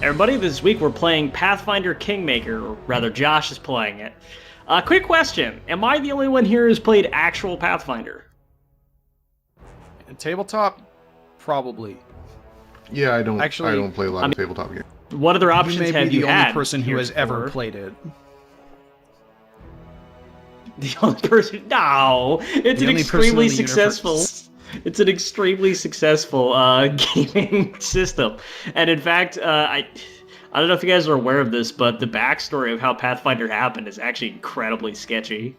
Everybody, this week we're playing Pathfinder Kingmaker, or rather Josh is playing it. Quick question, am I the only one here who's played actual Pathfinder? Tabletop? Probably. Yeah, I don't play a lot of tabletop games. What other options have you the had? only person who has ever played it. The only person? No! It's an extremely successful... It's an extremely successful gaming system. And in fact, I don't know if you guys are aware of this, but the backstory of how Pathfinder happened is actually incredibly sketchy.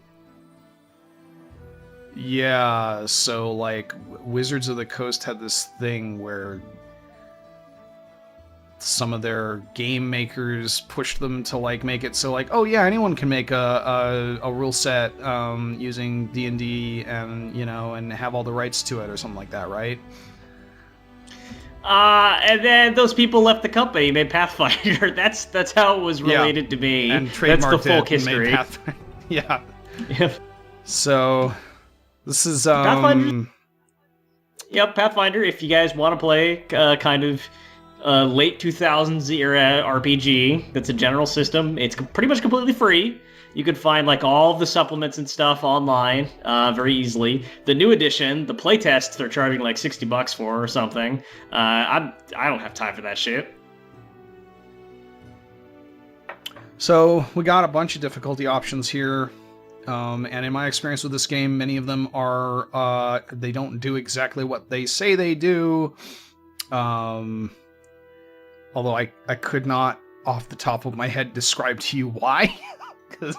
Yeah, so like Wizards of the Coast had this thing where some of their game makers pushed them to like make it so like, oh yeah, anyone can make a rule set using D&D and have all the rights to it or something like that, right? And then those people left the company, made Pathfinder. That's how it was related to me. And trademarked that's the folk it and history. made Pathfinder. Yeah. Yep. So this is Pathfinder. Yep, Pathfinder. If you guys want to play kind of late 2000s era RPG, that's a general system. It's pretty much completely free. You can find like all of the supplements and stuff online very easily. The new edition, the playtests, they're charging like $60 for or something. I don't have time for that shit. So we got a bunch of difficulty options here. And in my experience with this game, many of them are they don't do exactly what they say they do. Although I could not, off the top of my head, describe to you why. Because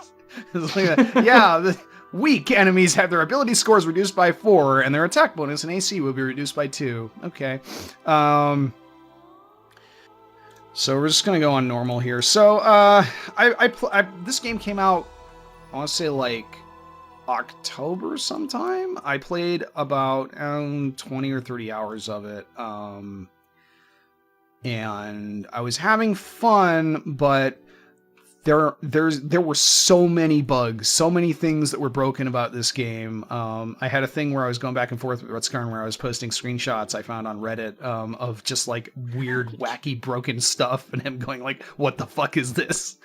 the weak enemies have their ability scores reduced by 4, and their attack bonus and AC will be reduced by 2. Okay. So we're just going to go on normal here. So this game came out, I want to say like October sometime. I played about 20 or 30 hours of it. And I was having fun, but there were so many bugs, so many things that were broken about this game. I had a thing where I was going back and forth with Rutskarn, where I was posting screenshots I found on Reddit of just like weird, wacky, broken stuff, and him going like, "What the fuck is this?"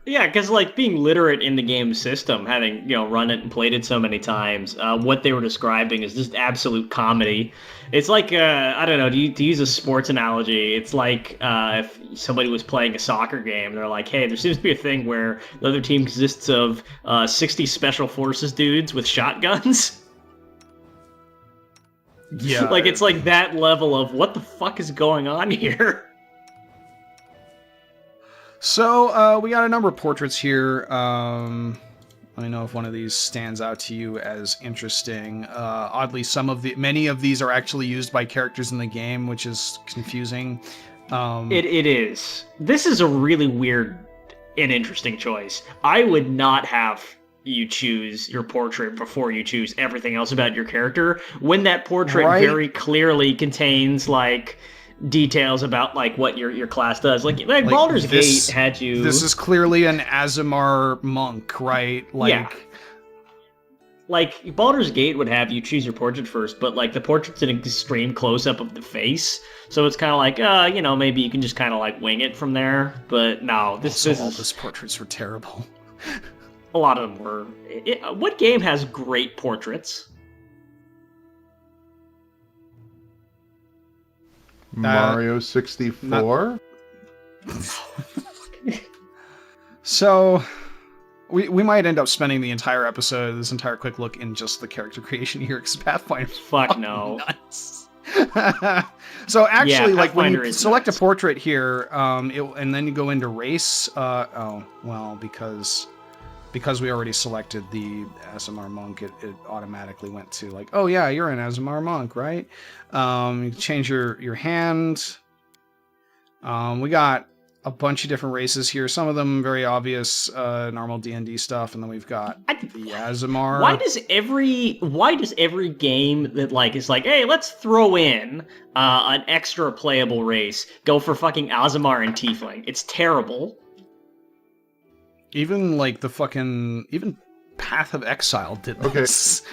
Yeah, because like being literate in the game system, having run it and played it so many times, what they were describing is just absolute comedy. It's like I don't know, to use a sports analogy, it's like if somebody was playing a soccer game, they're like, hey, there seems to be a thing where the other team consists of 60 special forces dudes with shotguns. Yeah, like it's like that level of what the fuck is going on here. So we got a number of portraits here. Let me know if one of these stands out to you as interesting. Oddly, many of these are actually used by characters in the game, which is confusing. It is. This is a really weird and interesting choice. I would not have you choose your portrait before you choose everything else about your character, when that portrait very clearly contains like details about like what your class does. Like Baldur's Gate had you. This is clearly an Aasimar monk, right? Like Baldur's Gate would have you choose your portrait first, but like the portrait's an extreme close-up of the face, so it's kind of like maybe you can just kind of like wing it from there. But no, all those portraits were terrible. A lot of them were. What game has great portraits? Mario 64? So, we might end up spending the entire episode, this entire quick look, in just the character creation here, because Pathfinder fuck no. Nuts. So actually, like when you select nuts. A portrait here, and then you go into race, because we already selected the Aasimar monk, it automatically went to like, oh yeah, you're an Aasimar monk, right? You change your hand. We got a bunch of different races here. Some of them very obvious, normal D&D stuff, and then we've got the Aasimar. Why does every game that like is like, hey, let's throw in an extra playable race, go for fucking Aasimar and Tiefling? It's terrible. Even like even Path of Exile did this.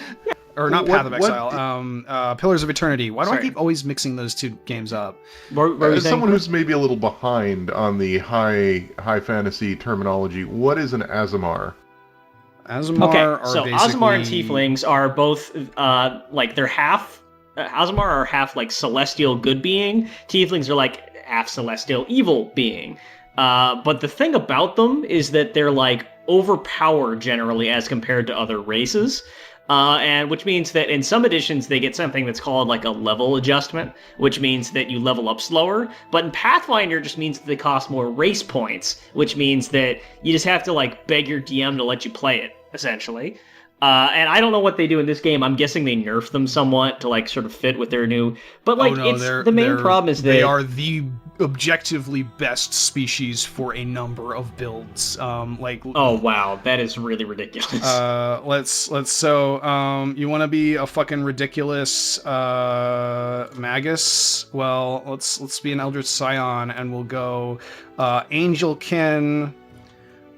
or not Path of Exile, Pillars of Eternity. Why do I keep always mixing those two games up? As someone who's maybe a little behind on the high fantasy terminology, what is an Aasimar? Aasimar are so basically... Aasimar and Tieflings are both they're half. Aasimar are half like celestial good being. Tieflings are like half celestial evil being. But the thing about them is that they're like overpowered generally as compared to other races. And which means that in some editions they get something that's called like a level adjustment, which means that you level up slower. But in Pathfinder, it just means that they cost more race points, which means that you just have to like beg your DM to let you play it, essentially. And I don't know what they do in this game. I'm guessing they nerf them somewhat to like sort of fit with their new. But like, the main problem is they are the objectively best species for a number of builds. Oh wow, that is really ridiculous. So you want to be a fucking ridiculous magus? Well, let's be an Eldritch Scion, and we'll go Angelkin.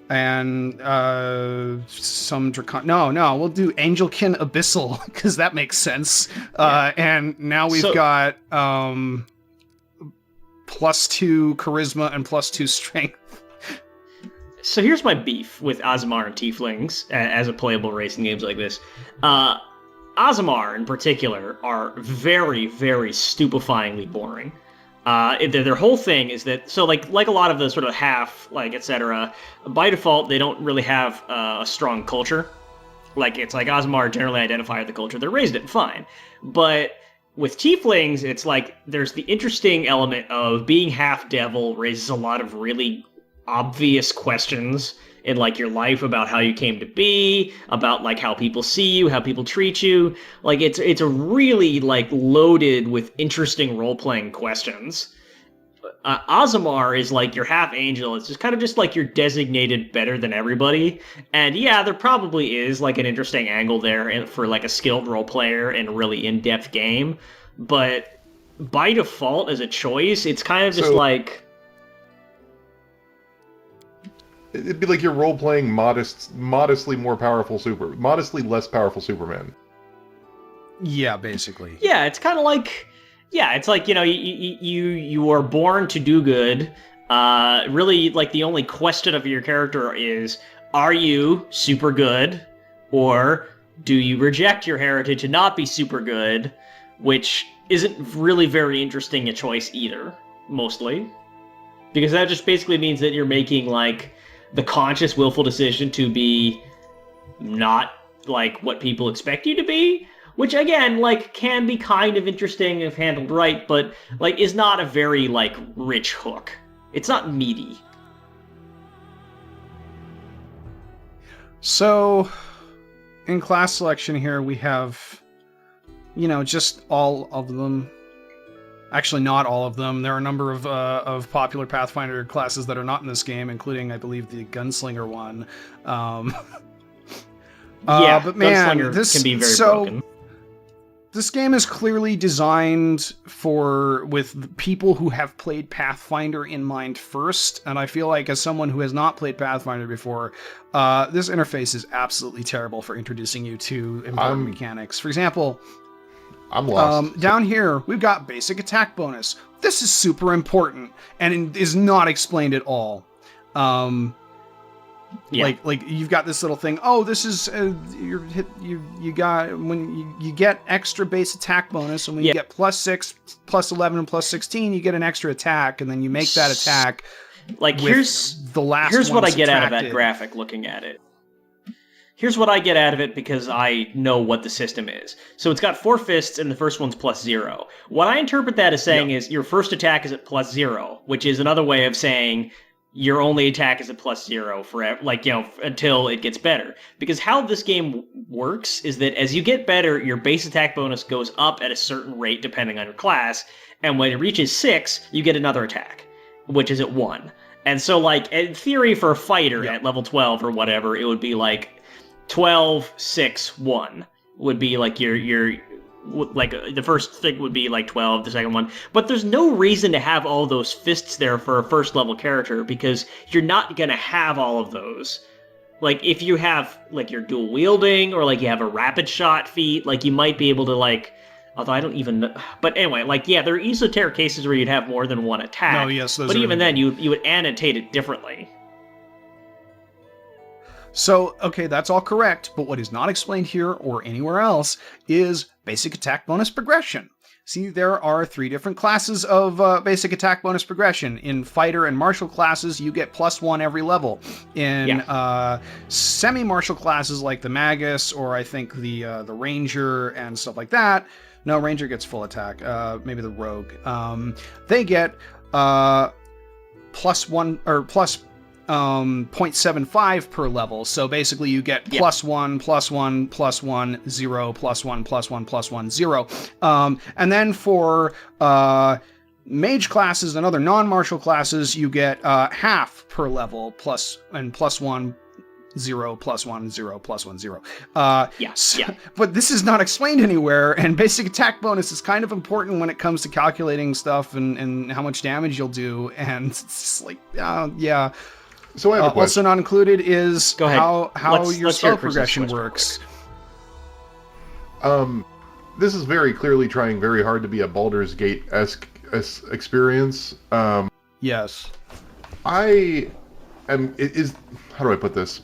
And some Dracon. No, we'll do Angelkin Abyssal because that makes sense. And now we've got +2 charisma and +2 strength. So here's my beef with Aasimar and Tieflings as a playable race in games like this. Aasimar in particular are very, very stupefyingly boring. Their whole thing is that, so like a lot of the sort of half, like, etc., by default, they don't really have a strong culture. Like, it's like Aasimar generally identify with the culture. They're raised it, fine. But with Tieflings, it's like there's the interesting element of being half devil raises a lot of really obvious questions in like your life about how you came to be, about like how people see you, how people treat you. Like it's a really like loaded with interesting role-playing questions. Aasimar is like your half angel. It's just kind of just like you're designated better than everybody. And yeah, there probably is like an interesting angle there for like a skilled role player in a really in-depth game. But by default as a choice, it's kind of just like... It'd be like you're role-playing modestly less powerful Superman. Yeah, basically. Yeah, it's kind of like... Yeah, it's like, you know, you are born to do good. Really, like, the only question of your character is, are you super good? Or do you reject your heritage and not be super good? Which isn't really very interesting a choice either, mostly. Because that just basically means that you're making, like, the conscious, willful decision to be not, like, what people expect you to be. Which, again, like, can be kind of interesting if handled right, but, like, is not a very, like, rich hook. It's not meaty. So, in class selection here, we have, you know, just all of them. Actually, not all of them. There are a number of popular Pathfinder classes that are not in this game, including, I believe, the Gunslinger one. Yeah, but man, Gunslinger this can be very broken. This game is clearly designed with people who have played Pathfinder in mind first, and I feel like as someone who has not played Pathfinder before, this interface is absolutely terrible for introducing you to important mechanics. For example, I'm lost. Down here, we've got basic attack bonus. This is super important, and it is not explained at all. Yeah. Like you've got this little thing. Oh, this is you got when you get extra base attack bonus, and when you get +6, +11, and +16, you get an extra attack, and then you make that attack. Like here's what I get out of that graphic looking at it. Here's what I get out of it because I know what the system is. So it's got 4 fists, and the first one's +0. What I interpret that as saying is your first attack is at +0, which is another way of saying your only attack is at +0 forever, like, you know, until it gets better. Because how this game works is that as you get better, your base attack bonus goes up at a certain rate depending on your class, and when it reaches 6, you get another attack, which is at 1. And so, like, in theory for a fighter at level 12 or whatever, it would be like 12, 6, 1 would be like your like the first thing would be like 12, the second one. But there's no reason to have all those fists there for a first level character because you're not going to have all of those like if you have like you're dual wielding or like you have a rapid shot feat, like you might be able to like. Although I don't even know, but anyway, like yeah, there are esoteric cases where you'd have more than one attack. No, yes, those but are even really then, you would annotate it differently. So, okay, that's all correct, but what is not explained here or anywhere else is basic attack bonus progression. See, there are 3 different classes of basic attack bonus progression. In fighter and martial classes, you get +1 every level. In semi-martial classes like the magus or I think the ranger and stuff like that. No, ranger gets full attack. Maybe the rogue. They get +1 or plus 0.75 per level. So basically you get +1, +1, +1, 0, +1, +1, +1, 0. And then for mage classes and other non-martial classes, you get half per level, +1, 0, +1, 0, +1, 0. But this is not explained anywhere, and basic attack bonus is kind of important when it comes to calculating stuff and how much damage you'll do, and it's just like, yeah. So I have a question. Also not included is how your spell progression works. This is very clearly trying very hard to be a Baldur's Gate-esque experience. Yes. How do I put this?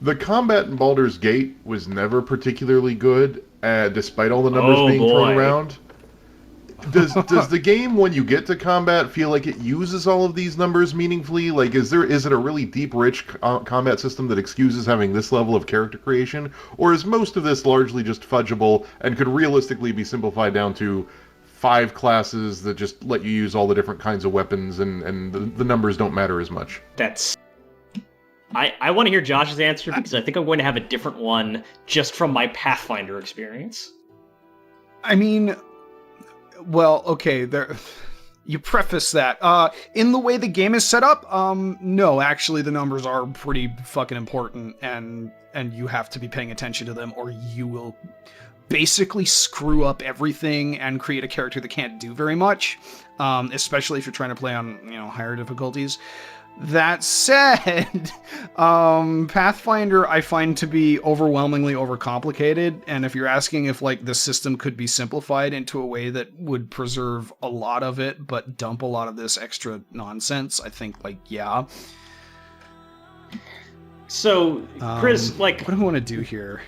The combat in Baldur's Gate was never particularly good, despite all the numbers being thrown around. Does the game, when you get to combat, feel like it uses all of these numbers meaningfully? Like, is it a really deep, rich combat system that excuses having this level of character creation? Or is most of this largely just fudgeable and could realistically be simplified down to 5 classes that just let you use all the different kinds of weapons and the numbers don't matter as much? I want to hear Josh's answer because I think I'm going to have a different one just from my Pathfinder experience. I mean, well, okay, you preface that. In the way the game is set up, no, actually the numbers are pretty fucking important and you have to be paying attention to them or you will basically screw up everything and create a character that can't do very much, especially if you're trying to play on, higher difficulties. That said, Pathfinder I find to be overwhelmingly overcomplicated, and if you're asking if the system could be simplified into a way that would preserve a lot of it but dump a lot of this extra nonsense, I think yeah. So, Chris, what do I want to do here?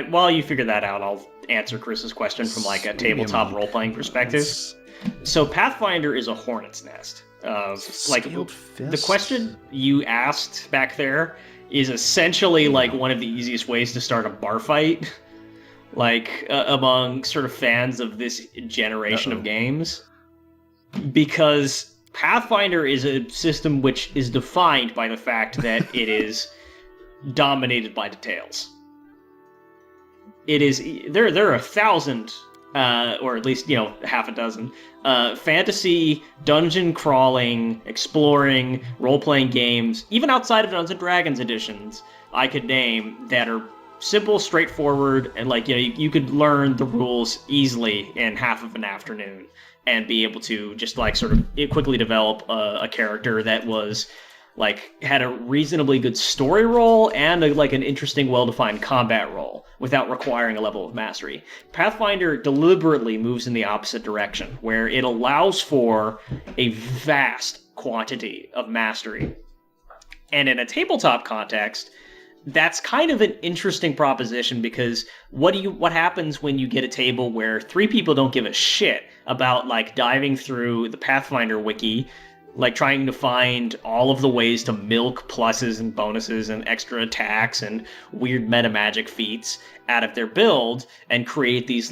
While you figure that out, I'll answer Chris's question from a tabletop role-playing perspective. So Pathfinder is a hornet's nest. The question you asked back there is essentially one of the easiest ways to start a bar fight, among sort of fans of this generation of games, because Pathfinder is a system which is defined by the fact that it is dominated by details. It is there are 1,000. Or at least, half a dozen, fantasy, dungeon crawling, exploring, role-playing games, even outside of Dungeons & Dragons editions, I could name that are simple, straightforward, and you could learn the rules easily in half of an afternoon and be able to just sort of quickly develop a character that was had a reasonably good story role and an interesting, well-defined combat role without requiring a level of mastery. Pathfinder deliberately moves in the opposite direction, where it allows for a vast quantity of mastery. And in a tabletop context, that's kind of an interesting proposition because what happens when you get a table where 3 people don't give a shit about diving through the Pathfinder wiki, trying to find all of the ways to milk pluses and bonuses and extra attacks and weird meta magic feats out of their build and create these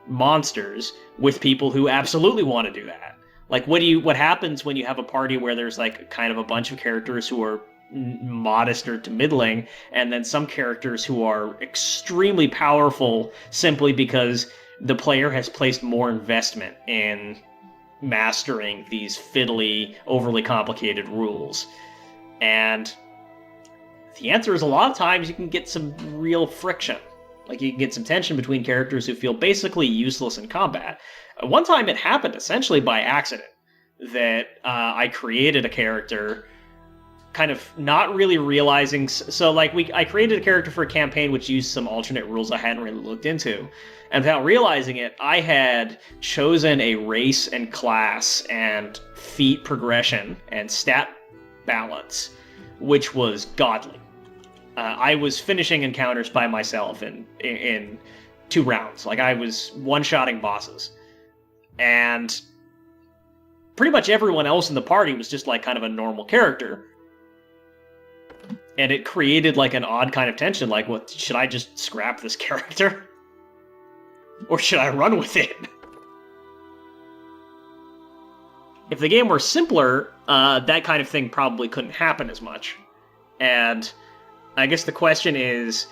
monsters with people who absolutely want to do that. What happens when you have a party where there's kind of a bunch of characters who are modest or to middling, and then some characters who are extremely powerful simply because the player has placed more investment in mastering these fiddly, overly complicated rules. And the answer is a lot of times you can get some real friction. You can get some tension between characters who feel basically useless in combat. One time it happened essentially by accident that I created a character kind of not really realizing. So like I created a character for a campaign which used some alternate rules I hadn't really looked into, and without realizing it, I had chosen a race and class and feat progression and stat balance, which was godly. I was finishing encounters by myself in 2 rounds. Like, I was one-shotting bosses. And pretty much everyone else in the party was just, like, kind of a normal character. And it created, like, an odd kind of tension. Like, what, should I just scrap this character? Or should I run with it? If the game were simpler, that kind of thing probably couldn't happen as much. And I guess the question is,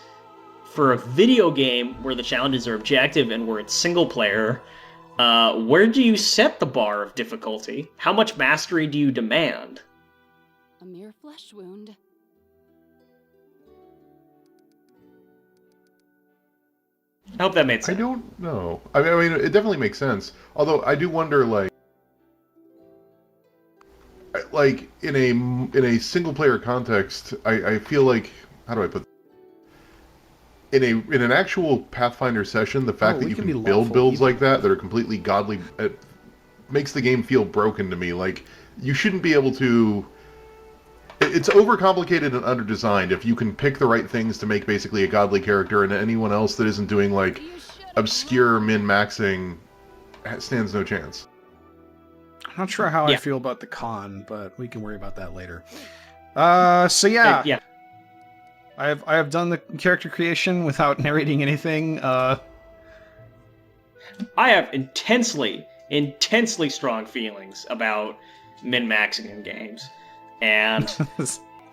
for a video game where the challenges are objective and where it's single player, where do you set the bar of difficulty? How much mastery do you demand? A mere flesh wound. I hope that made sense. I don't know. I mean, it definitely makes sense. Although I do wonder, like in a single player context, I feel like, how do I put this? In an actual Pathfinder session, the fact that you can build builds like that are completely godly, it makes the game feel broken to me. Like, you shouldn't be able to. It's overcomplicated and underdesigned if you can pick the right things to make basically a godly character, and anyone else that isn't doing like obscure min-maxing stands no chance. I'm not sure how I feel about the con, but we can worry about that later. So yeah. I have done the character creation without narrating anything. I have intensely strong feelings about min-maxing in games. And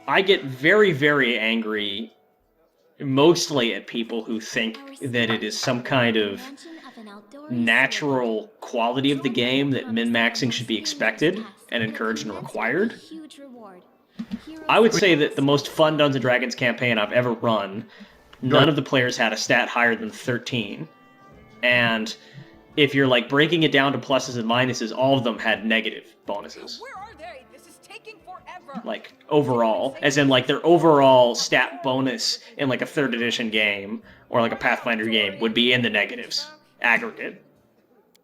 I get very, very angry mostly at people who think that it is some kind of natural quality of the game that min-maxing should be expected and encouraged and required. I would say that the most fun Dungeons & Dragons campaign I've ever run, none of the players had a stat higher than 13. And if you're like breaking it down to pluses and minuses, all of them had negative bonuses. Like, overall. As in, like, their overall stat bonus in, like, a 3rd edition game, or, like, a Pathfinder game, would be in the negatives. Aggregate.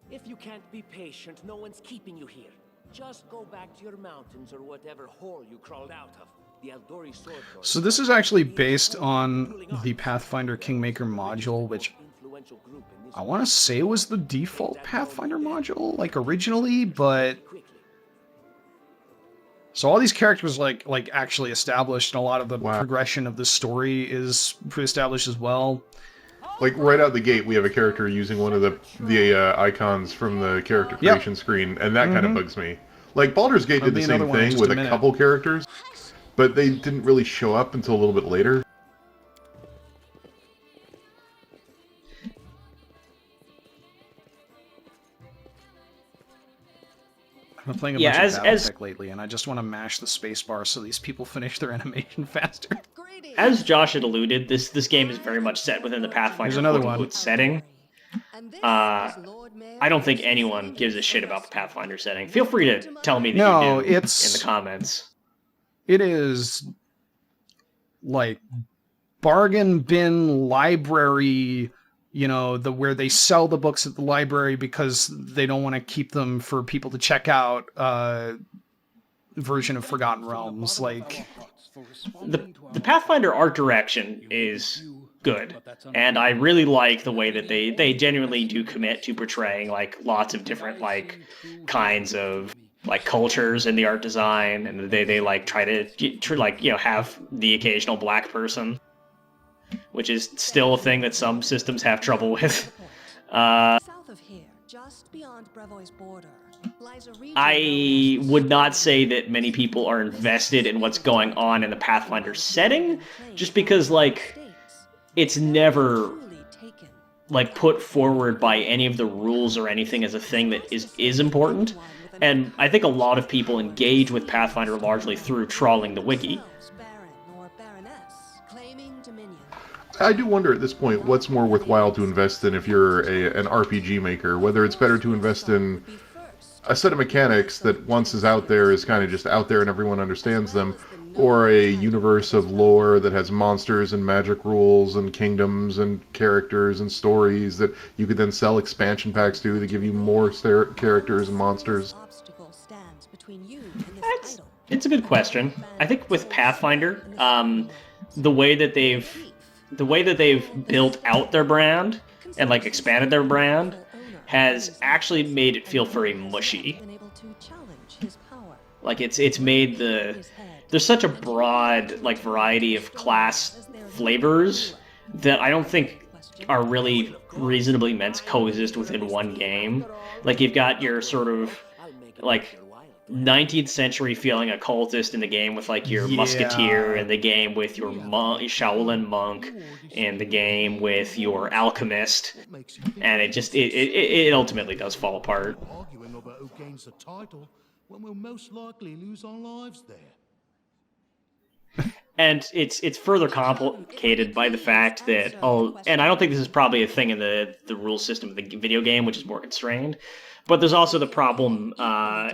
If you can't be patient, no one's keeping you here. Just go back to your mountains or whatever hole you crawled out of. The Eldori sword. So this is actually based on the Pathfinder Kingmaker module, which I want to say was the default Pathfinder module, like, originally, but... So all these characters like actually established, and a lot of the progression of the story is pre-established as well. Like, right out the gate, we have a character using one of the icons from the character creation screen, and that kind of bugs me. Like, Baldur's Gate did the same thing with a couple characters, but they didn't really show up until a little bit later. I've been playing a bunch of Battletech lately, and I just want to mash the spacebar so these people finish their animation faster. As Josh had alluded, this game is very much set within the Pathfinder setting. I don't think anyone gives a shit about the Pathfinder setting. Feel free to tell me that you do in the comments. It is like bargain bin library, you know, where they sell the books at the library because they don't want to keep them for people to check out version of Forgotten Realms. Like, the Pathfinder art direction is good, and I really like the way that they genuinely do commit to portraying like lots of different like kinds of like cultures in the art design, and they like try to have the occasional black person, which is still a thing that some systems have trouble with. South of here, just beyond Brevoy's border, lies a region I would not say that many people are invested in what's going on in the Pathfinder setting, just because like it's never like put forward by any of the rules or anything as a thing that is important. And I think a lot of people engage with Pathfinder largely through trawling the wiki. I do wonder at this point what's more worthwhile to invest in if you're an RPG maker, whether it's better to invest in a set of mechanics that once is out there is kind of just out there and everyone understands them, or a universe of lore that has monsters and magic rules and kingdoms and characters and stories that you could then sell expansion packs to give you more characters and monsters? Obstacle stands between you and this title. It's a good question. I think with Pathfinder, the way that they've built out their brand and like expanded their brand has actually made it feel very mushy. Like it's made there's such a broad like variety of class flavors that I don't think are really reasonably meant to coexist within one game. Like you've got your sort of like 19th century feeling occultist in the game with like your musketeer, in the game with your Shaolin monk, in the game with your alchemist, and it ultimately does fall apart. Arguing over who gains the title when we'll most likely lose our lives there. And it's further complicated by the fact that, and I don't think this is probably a thing in the rule system of the video game, which is more constrained, but there's also the problem,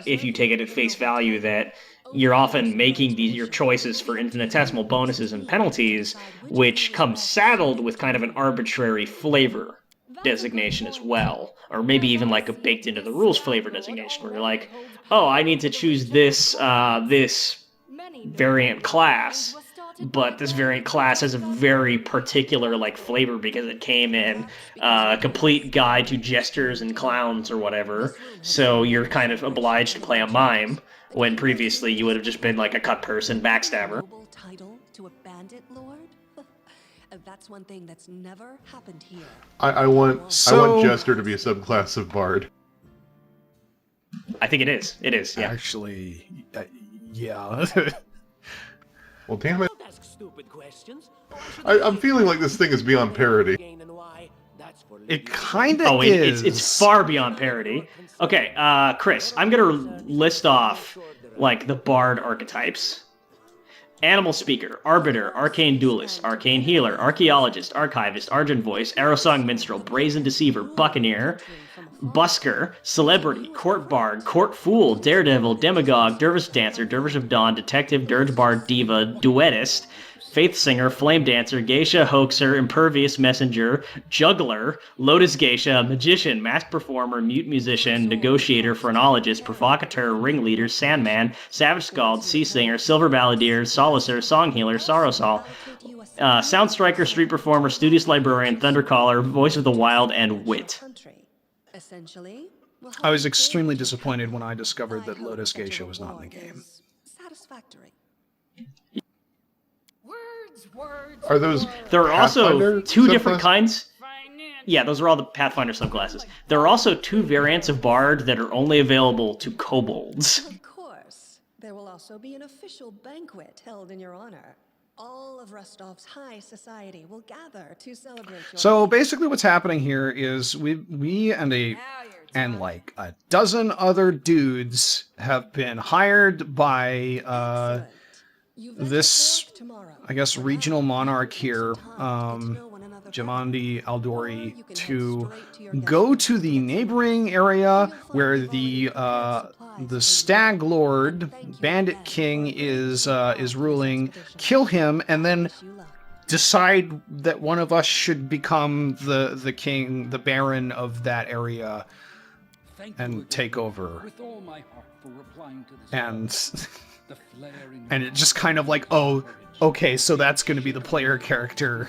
if you take it at face value, that you're often making your choices for infinitesimal bonuses and penalties, which come saddled with kind of an arbitrary flavor designation as well, or maybe even like a baked into the rules flavor designation, where you're like, oh, I need to choose this variant class, but this variant class has a very particular like flavor because it came in a complete guide to jesters and clowns or whatever, so you're kind of obliged to play a mime when previously you would have just been like a cut person backstabber. Title to a bandit lord? That's one thing that's never happened here. I want Jester to be a subclass of Bard. I think it is. It is, yeah. Actually, yeah. Well, damn it. Don't ask stupid questions. I'm feeling like this thing is beyond parody. It kind of is. It's far beyond parody. Okay, Chris, I'm gonna list off like the Bard archetypes. Animal Speaker, Arbiter, Arcane Duelist, Arcane Healer, Archaeologist, Archivist, Argent Voice, Arrowsong Minstrel, Brazen Deceiver, Buccaneer, Busker, Celebrity, Court Bard, Court Fool, Daredevil, Demagogue, Dervish Dancer, Dervish of Dawn, Detective, Dirge Bard, Diva, Duettist, Faith Singer, Flame Dancer, Geisha, Hoaxer, Impervious Messenger, Juggler, Lotus Geisha, Magician, Masked Performer, Mute Musician, Negotiator, Phrenologist, Provocateur, Ringleader, Sandman, Savage Scald, Sea Singer, Silver Balladeer, Solacer, Song Healer, Sorrowsol, Sound Striker, Street Performer, Studious Librarian, Thundercaller, Voice of the Wild, and Wit. Essentially, I was extremely disappointed when I discovered that Lotus Geisha was not in the game. Satisfactory. Are those There are also Pathfinder two different subclasses? kinds. Yeah, those are all the Pathfinder subclasses. There are also two variants of Bard that are only available to kobolds. Of course, there will also be an official banquet held in your honor. All of Rostov's high society will gather to celebrate your So basically what's happening here is we and like a dozen other dudes have been hired by this, I guess, regional monarch here, Jamandi Aldori, to go to the neighboring area where the Stag Lord, Bandit King, is ruling, kill him, and then decide that one of us should become the king, the baron of that area, and take over. And it just kind of like, oh, okay, so that's going to be the player character.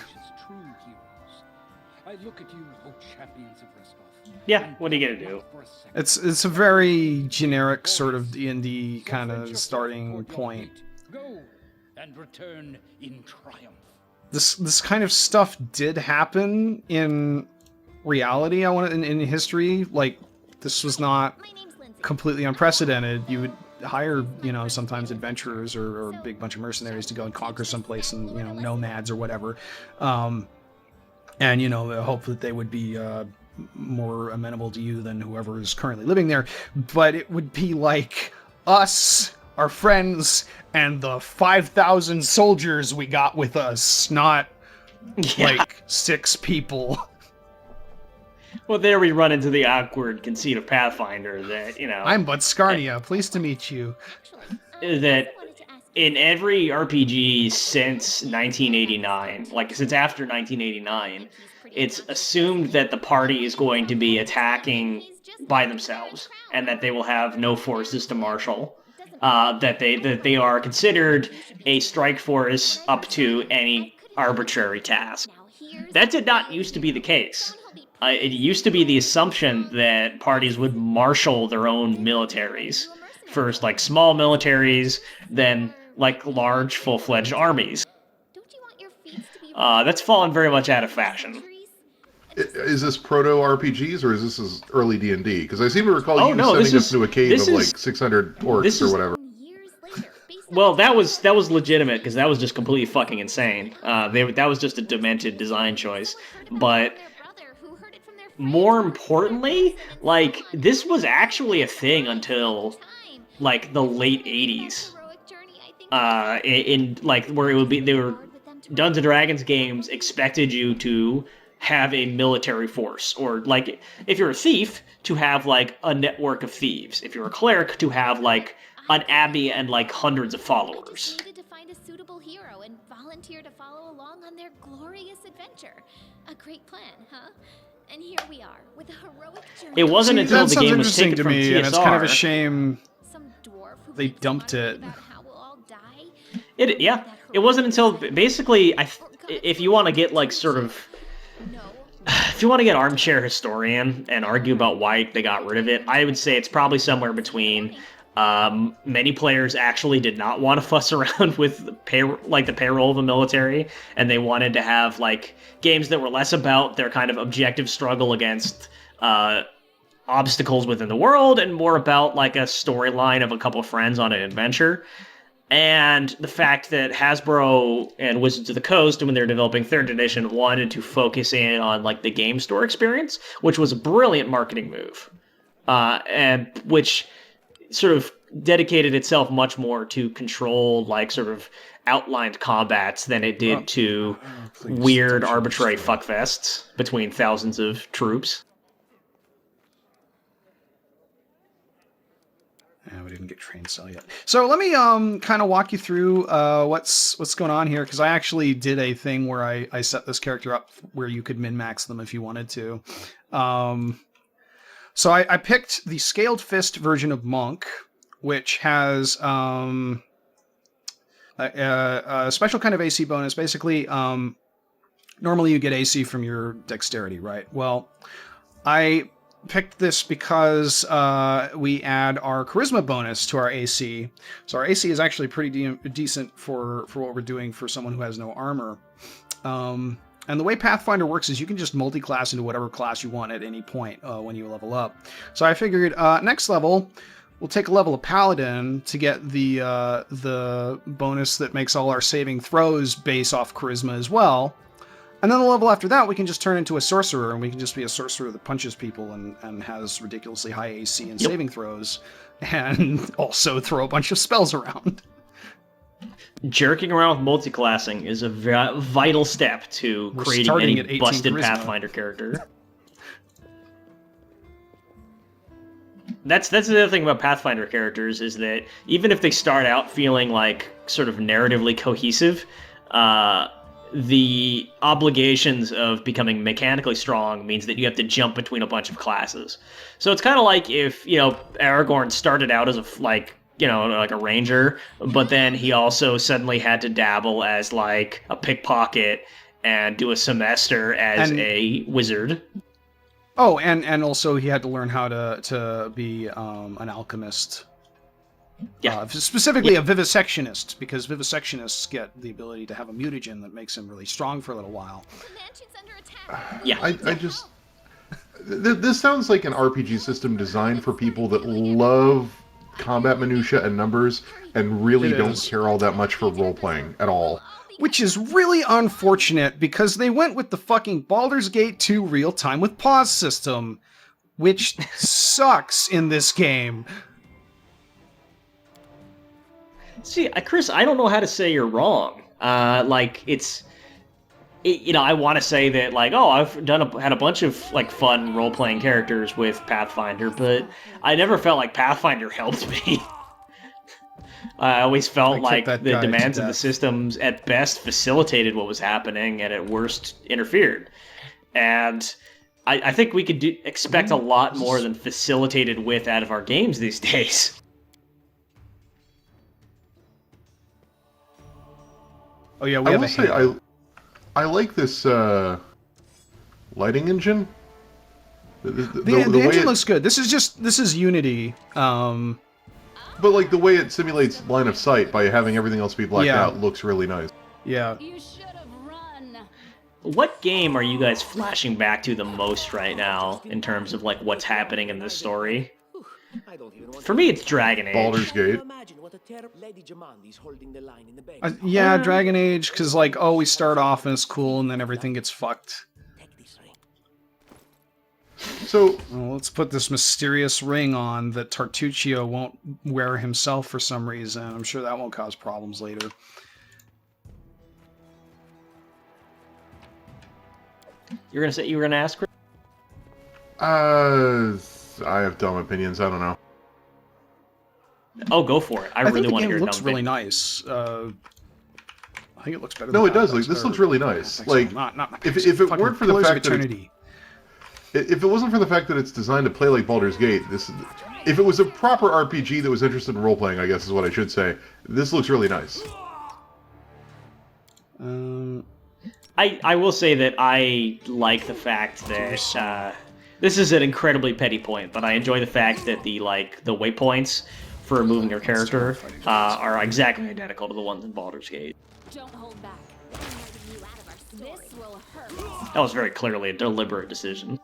Yeah, what are you gonna do? It's a very generic sort of D&D kind of starting point. And return in triumph. This kind of stuff did happen in reality. In history, like this was not completely unprecedented. You would hire, sometimes adventurers or a big bunch of mercenaries to go and conquer someplace, and nomads or whatever, and hope that they would be more amenable to you than whoever is currently living there. But it would be like us, our friends, and the 5,000 soldiers we got with us, not like 6 people. Well, there we run into the awkward conceit of Pathfinder that, I'm Butskarnia, pleased to meet you. That in every RPG since 1989, like since after 1989, it's assumed that the party is going to be attacking by themselves and that they will have no forces to marshal. That they are considered a strike force up to any arbitrary task. That did not used to be the case. It used to be the assumption that parties would marshal their own militaries. First, like small militaries, then like large, full-fledged armies. That's fallen very much out of fashion. Is this proto RPGs or is this early D&D? Because I seem to recall you sending us to a cave of like 600 orcs or whatever. Well, that was legitimate because that was just completely fucking insane. That was just a demented design choice. But more importantly, like this was actually a thing until like the late 80s. In like where it would be, they were Dungeons and Dragons games expected you to have a military force, or like if you're a thief to have like a network of thieves. If you're a cleric to have like an abbey and like hundreds of followers. Needed to find a suitable hero and volunteer to follow along on their glorious adventure. A great plan, huh? And here we are with a heroic journey. It wasn't until the game was taken to from me, TSR. And it's kind of a shame Some dwarf who they keeps dumped it. wondering about how we'll all die. It wasn't until basically if you want to get like sort of if you want to get armchair historian and argue about why they got rid of it, I would say it's probably somewhere between many players actually did not want to fuss around with the payroll of the military, and they wanted to have like games that were less about their kind of objective struggle against obstacles within the world and more about like a storyline of a couple of friends on an adventure. And the fact that Hasbro and Wizards of the Coast, when they're developing 3rd edition, wanted to focus in on like the game store experience, which was a brilliant marketing move, and which sort of dedicated itself much more to control like sort of outlined combats than it did to weird arbitrary fuckfests between thousands of troops. Yeah, we didn't get train cell yet. So let me kind of walk you through what's going on here, because I actually did a thing where I set this character up where you could min-max them if you wanted to. So I picked the Scaled Fist version of Monk, which has a special kind of AC bonus. Basically, normally you get AC from your dexterity, right? Well, I picked this because we add our charisma bonus to our AC. So our AC is actually pretty decent for what we're doing for someone who has no armor. And the way Pathfinder works is you can just multi-class into whatever class you want at any point when you level up. So I figured next level, we'll take a level of Paladin to get the bonus that makes all our saving throws base off Charisma as well. And then the level after that, we can just turn into a Sorcerer, and we can just be a Sorcerer that punches people and has ridiculously high AC and saving throws, and also throw a bunch of spells around. Jerking around with multi-classing is a vital step to creating any busted charisma. Pathfinder character. That's the other thing about Pathfinder characters, is that even if they start out feeling like sort of narratively cohesive, the obligations of becoming mechanically strong means that you have to jump between a bunch of classes. So it's kind of like if, Aragorn started out as like a ranger, but then he also suddenly had to dabble as like a pickpocket and do a semester as a wizard. Oh, and also he had to learn how to be an alchemist. Yeah, specifically a vivisectionist, because vivisectionists get the ability to have a mutagen that makes him really strong for a little while. I just... This sounds like an RPG system designed for people that love combat minutia and numbers and really don't care all that much for role-playing at all. Which is really unfortunate, because they went with the fucking Baldur's Gate 2 real-time with pause system, which sucks in this game. See, Chris, I don't know how to say you're wrong. I want to say that, I've had a bunch of, fun role-playing characters with Pathfinder, but I never felt like Pathfinder helped me. I always felt like that the guy to demands of the death. systems at best facilitated what was happening and at worst interfered. And I think we could expect a lot more than facilitated with out of our games these days. Oh yeah, we I have will a say Halo. I like this lighting engine. The way engine it, looks good. This is Unity. but like the way it simulates line of sight by having everything else be blacked Yeah. out looks really nice. Yeah. You should have run. What game are you guys flashing back to the most right now in terms of like what's happening in this story? I don't even want For me, it's Dragon Age. Baldur's Gate. imagine what a terrible Lady Jamandi's holding the line in the bank. Yeah, Dragon Age, because like, oh, we start off and it's cool, and then everything gets fucked. Take this ring. So Well, let's put this mysterious ring on that Tartuccio won't wear himself for some reason. I'm sure that won't cause problems later. You were gonna ask? Chris? I have dumb opinions. I don't know. Oh, go for it. I think really the want to game hear looks dumb really thing. nice. I think it looks better. No, than it does. Like, Pathfinder. this looks really nice. I think so. Like, not if it fucking weren't for the Pillars of fact that it's- Eternity. If it wasn't for the fact that it's designed to play like Baldur's Gate, if it was a proper RPG that was interested in role playing, I guess is what I should say. This looks really nice. I will say that I like the fact that this is an incredibly petty point, but I enjoy the fact that the waypoints for moving your character are exactly identical to the ones in Baldur's Gate. Don't hold back. This will hurt. That was very clearly a deliberate decision.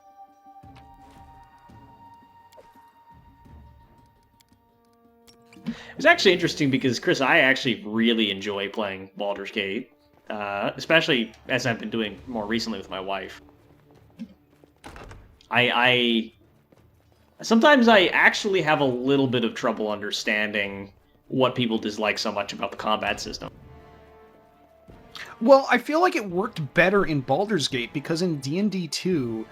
It was actually interesting because, Chris, I actually really enjoy playing Baldur's Gate, especially as I've been doing more recently with my wife. Sometimes I actually have a little bit of trouble understanding what people dislike so much about the combat system. Well, I feel like it worked better in Baldur's Gate because in D&D 2,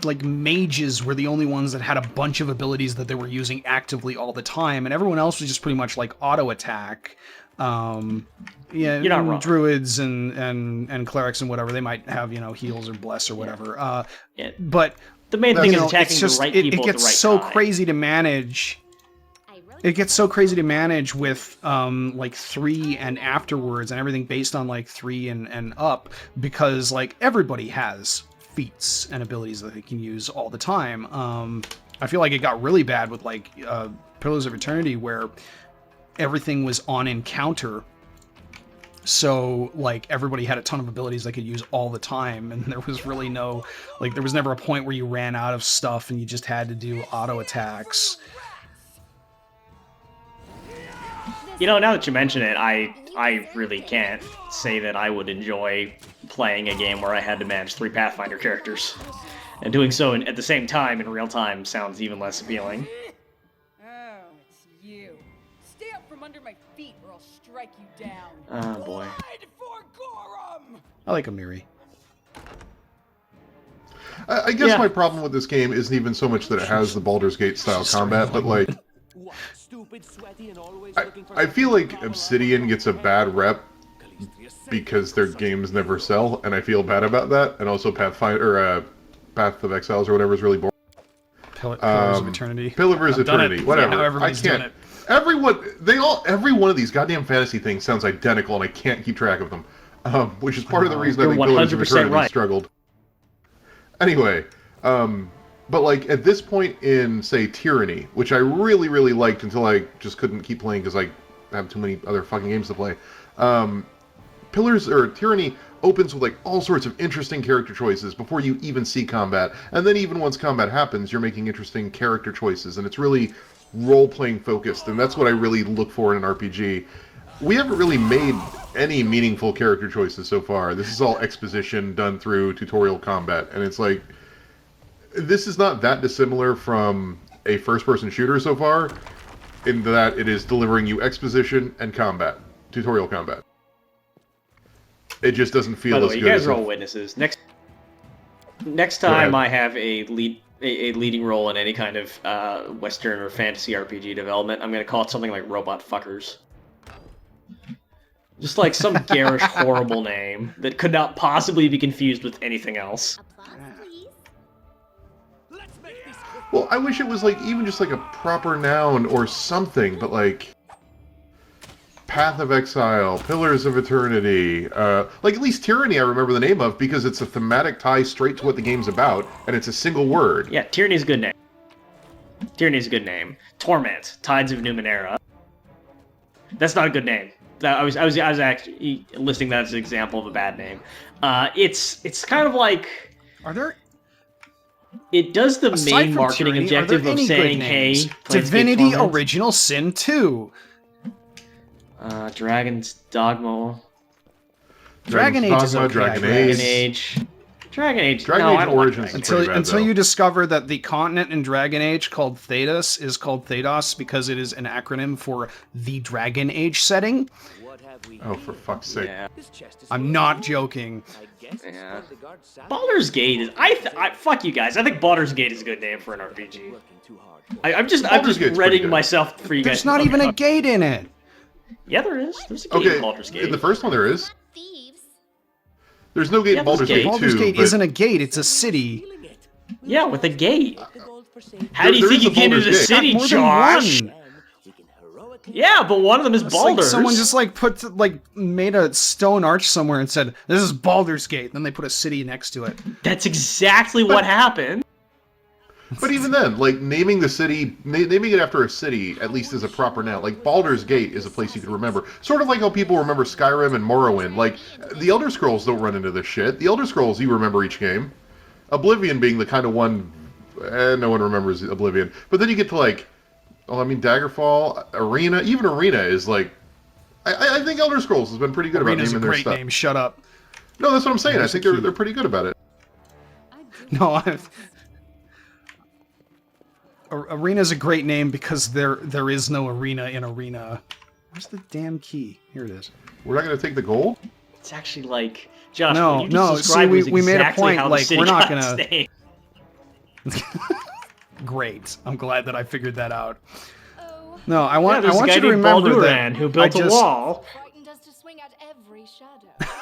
like mages were the only ones that had a bunch of abilities that they were using actively all the time, and everyone else was just pretty much like auto attack. Yeah, You're not wrong. druids and clerics and whatever, they might have, heals or bless or whatever. Yeah. But The main thing is it's attacking just, the right it people at gets the right so time. crazy to manage. It gets so crazy to manage with like 3 and afterwards and everything based on like 3 and up, because like everybody has feats and abilities that they can use all the time. I feel like it got really bad with like Pillars of Eternity, where everything was on encounter. So like everybody had a ton of abilities they could use all the time, and there was really no, like, there was never a point where you ran out of stuff and you just had to do auto attacks. Now that you mention it, I really can't say that I would enjoy playing a game where I had to manage 3 Pathfinder characters. And doing so at the same time in real time sounds even less appealing. Oh, it's you. Stay up from under my feet or I'll strike you down. Oh boy. I like Amiri. I guess Yeah. my problem with this game isn't even so much that it has the Baldur's Gate style combat, but like, What? Stupid, sweaty, and always I, looking for I feel like Obsidian gets a bad rep because their games never sell, and I feel bad about that. And also Pathfinder, or Path of Exiles or whatever is really boring. Pillars of Eternity. Pillars of I've done it. Eternity, whatever. Yeah, now I everybody's doing can't. it. Every one of these goddamn fantasy things sounds identical, and I can't keep track of them. Which is part of the reason I You're think Pillars of 100% Eternity right. struggled. Anyway, but like at this point in, say, Tyranny, which I really, really liked until I just couldn't keep playing because I have too many other fucking games to play. Tyranny opens with like all sorts of interesting character choices before you even see combat, and then even once combat happens, you're making interesting character choices, and it's really role-playing focused, and that's what I really look for in an RPG. We haven't really made any meaningful character choices so far. This is all exposition done through tutorial combat, and it's like, this is not that dissimilar from a first-person shooter so far, in that it is delivering you exposition and combat, tutorial combat. It just doesn't feel By the as way, good you guys as are all witnesses. Next time I have a lead a leading role in any kind of Western or fantasy RPG development, I'm going to call it something like Robot Fuckers. Just like some garish, horrible name that could not possibly be confused with anything else. Well, I wish it was like even just like a proper noun or something, but like Path of Exile, Pillars of Eternity, like at least Tyranny I remember the name of because it's a thematic tie straight to what the game's about, and it's a single word. Yeah, Tyranny's a good name. Tyranny's a good name. Torment, Tides of Numenera. That's not a good name. I was actually listing that as an example of a bad name. It's kind of like... Are there... It does the Aside main from marketing Tyranny, objective are there of any saying, good hey, names? Planescape Divinity Torment. Original Sin 2. Dragon's Dogma. Dragon Age is okay. Dragon Age. Dragon Age. Dragon No, Age I don't Origins like is Dragon Age. pretty bad, Until though. you discover that the continent in Dragon Age called Thedas is called Thedas because it is an acronym for the Dragon Age setting. What have we Oh, for fuck's sake. Yeah. This chest is I'm full not of joking. gold. I guess it's Yeah. for the guard's salary. Baldur's Gate is... I fuck you guys. I think Baldur's Gate is a good name for an RPG. Working too hard. I'm just Baldur's Gate's pretty readying good. myself for you guys. There's to not fuck even a up. gate in it. Yeah, there is. There's a gate Okay, in Baldur's Gate. in the first one there is. Thieves. There's no gate Yeah, in Baldur's there's Gate 2, Baldur's Gate but isn't a gate, it's a city. Feeling it. Yeah, with a gate. The gold for safety. How do you There think is you a get into Baldur's the Gate. city, More than Josh? one. Then we can heroically Yeah, but one of them is It's like Baldur's. someone just made a stone arch somewhere and said, "This is Baldur's Gate." Then they put a city next to it. That's exactly what happened. But even then, like, naming the city, naming it after a city, at least is a proper noun. Like, Baldur's Gate is a place you can remember. Sort of like how people remember Skyrim and Morrowind. Like, the Elder Scrolls don't run into this shit. The Elder Scrolls, you remember each game. Oblivion being the kind of one, no one remembers Oblivion. But then you get to, like, Daggerfall, Arena, even Arena is, like, I think Elder Scrolls has been pretty good about Arena's a naming their great stuff. name. Shut up. No, that's what I'm saying. I There's think the key. they're pretty good about it. No, Arena's a great name because there is no arena in Arena. Where's the damn key? Here it is. We're not going to take the gold? It's actually like Josh. No, what you just no, described see, was we made a exactly point, how the like, city we're not got its gonna- name. Great. I'm glad that I figured that out. Oh, No, I Yeah, want there's a you guy to named remember Baldur that who built I a just- wall. Frightened us to swing at every shadow.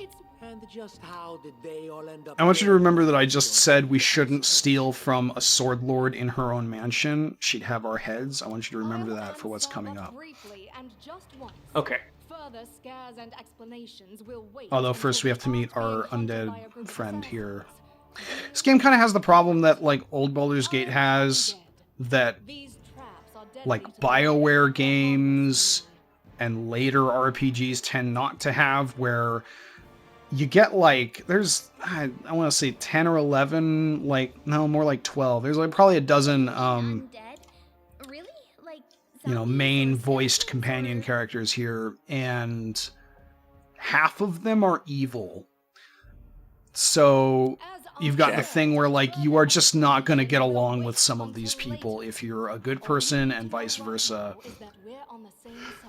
It's And just how did they all end up I want you to there? remember that I just said we shouldn't steal from a sword lord in her own mansion. She'd have our heads. I want you to remember that for what's coming up. briefly and just once. Okay. Further scares and explanations will wait. Although until first we have to the meet path our being hunted by undead a group of friend here. assassins. This game kind of has the problem that like old Baldur's Gate has, that These traps are deadly like to the BioWare games and later RPGs tend not to have, where you get like, there's, I want to say 10 or 11, like, no, more like 12. There's like probably a dozen, Undead? Really? Like zombies main or voiced skeletons companion or- characters here, and half of them are evil. So you've got the thing where like you are just not going to get along with some of these people if you're a good person, and vice versa.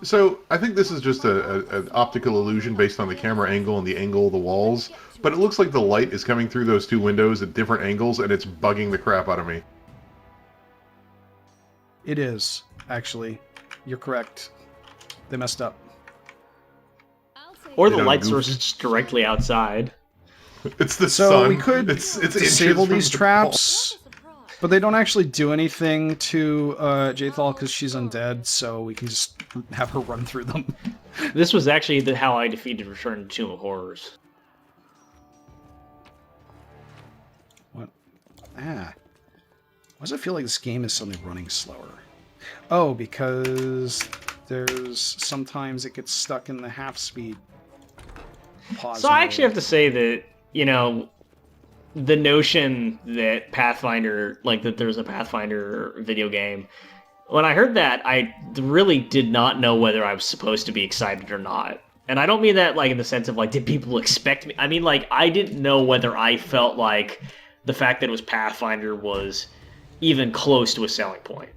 So, I think this is just an optical illusion based on the camera angle and the angle of the walls, but it looks like the light is coming through those two windows at different angles, and it's bugging the crap out of me. It is, actually. You're correct. They messed up. Or They the don't light goof. source is just directly outside. It's the So sun. we could it's disable inches from these the traps, but they don't actually do anything to Jaethal because she's undead, so we can just have her run through them. This was actually how I defeated Return to Tomb of Horrors. What? Ah. Why does it feel like this game is suddenly running slower? Oh, because there's sometimes it gets stuck in the half speed. Pause So I actually have mode. to say that, you know, the notion that Pathfinder, like that there's a Pathfinder video game, when I heard that, I really did not know whether I was supposed to be excited or not. And I don't mean that like in the sense of like, did people expect me? I mean, like, I didn't know whether I felt like the fact that it was Pathfinder was even close to a selling point.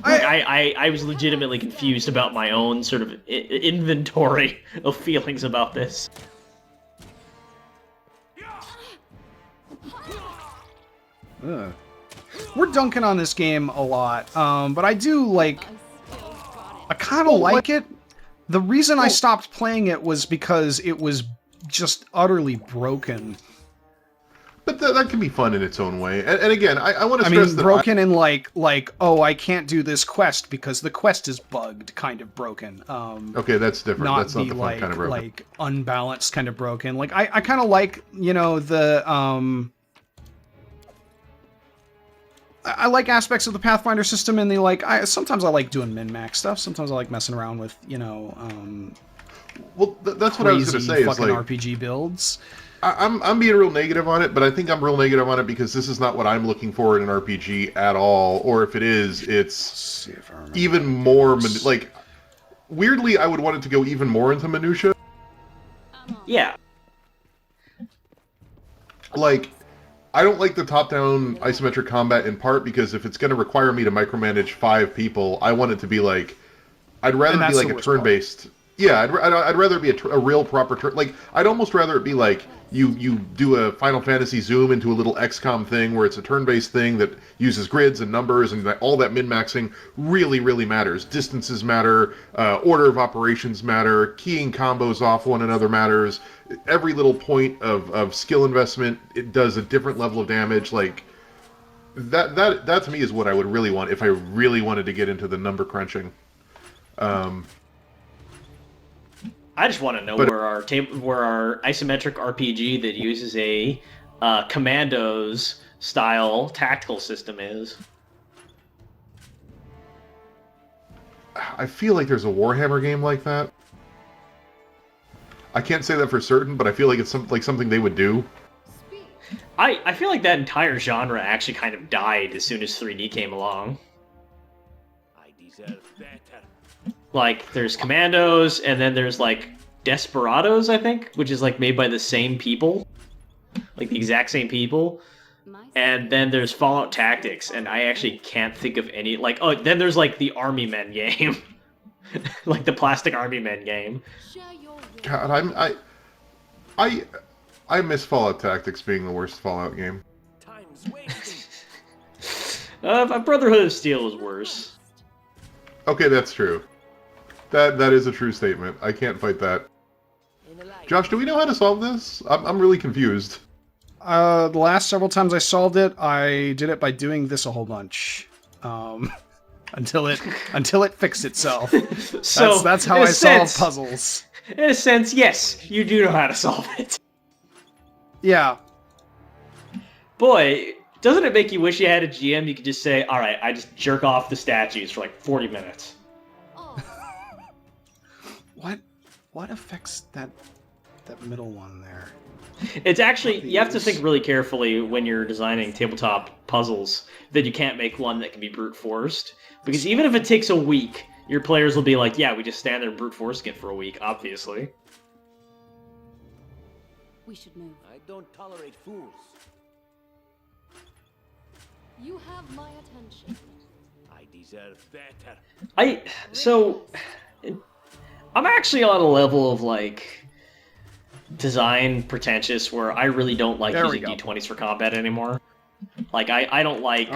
I was legitimately confused about my own sort of inventory of feelings about this. Ugh. We're dunking on this game a lot, but I do like... I kind of like it. The reason I stopped playing it was because it was just utterly broken. But that can be fun in its own way. And again, I want to stress that... broken in like, oh, I can't do this quest because the quest is bugged, kind of broken. Okay, that's different. That's not the fun kind of broken. Like, unbalanced kind of broken. Like, I kind of like, you know, the... I like aspects of the Pathfinder system, and sometimes I like doing min-max stuff. Sometimes I like messing around with, you know, well, that's what I was going to say. Fucking is like, RPG builds. I'm being real negative on it, but I think I'm real negative on it because this is not what I'm looking for in an RPG at all. Or if it is, it's even more like. Weirdly, I would want it to go even more into minutia. Yeah. Like, I don't like the top-down isometric combat in part because if it's going to require me to micromanage 5 people, I want it to be like... I'd rather be like a turn-based... Yeah, I'd rather be a real proper turn... Like, I'd almost rather it be like you do a Final Fantasy zoom into a little XCOM thing where it's a turn-based thing that uses grids and numbers and all that min-maxing really, really matters. Distances matter, order of operations matter, keying combos off one another matters. Every little point of skill investment, it does a different level of damage. Like, that to me is what I would really want if I really wanted to get into the number crunching. I just want to know where our isometric RPG that uses a Commandos style tactical system is. I feel like there's a Warhammer game like that. I can't say that for certain, but I feel like it's something they would do. I feel like that entire genre actually kind of died as soon as 3D came along. I deserve better. Like, there's Commandos, and then there's, like, Desperados, I think, which is, like, made by the same people. Like, the exact same people. And then there's Fallout Tactics, and I actually can't think of any... Like, oh, then there's, like, the Army Men game. Like, the Plastic Army Men game. God, I miss Fallout Tactics being the worst Fallout game. Time's wasting. Brotherhood of Steel was worse. Okay, that's true. That is a true statement. I can't fight that. Josh, do we know how to solve this? I'm really confused. The last several times I solved it, I did it by doing this a whole bunch. Until it fixed itself. So that's how I solve puzzles. In a sense, yes, you do know how to solve it. Yeah. Boy, doesn't it make you wish you had a GM you could just say, alright, I just jerk off the statues for like 40 minutes. What affects that middle one there? It's actually, you have to think really carefully when you're designing tabletop puzzles that you can't make one that can be brute forced. Because even if it takes a week, your players will be like, yeah, we just stand there and brute force it for a week, obviously. We should move. I don't tolerate fools. You have my attention. I deserve better. I'm actually on a level of, like, design pretentious where I really don't like using D20s for combat anymore. Like, I don't like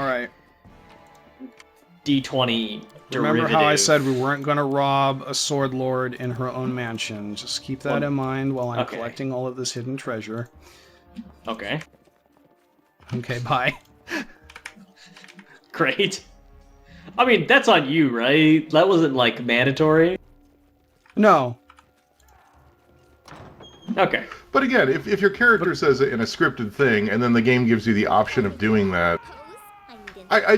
D20 derivative. Remember how I said we weren't going to rob a sword lord in her own mansion? Just keep that in mind while I'm collecting all of this hidden treasure. Okay. Okay, bye. Great. I mean, that's on you, right? That wasn't, like, mandatory? No. Okay. But again, if your character says it in a scripted thing, and then the game gives you the option of doing that, I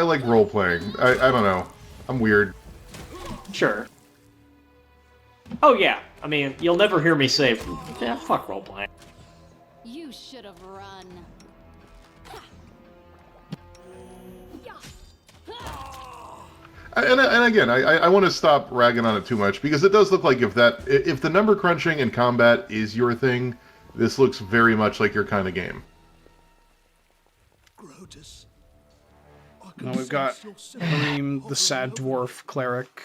like role-playing. I don't know. I'm weird. Sure. Oh, yeah. I mean, you'll never hear me say, yeah, fuck role-playing. You should have run. And again, I want to stop ragging on it too much, because it does look like if the number crunching and combat is your thing, this looks very much like your kind of game. Now we've got Kareem, the sad dwarf cleric.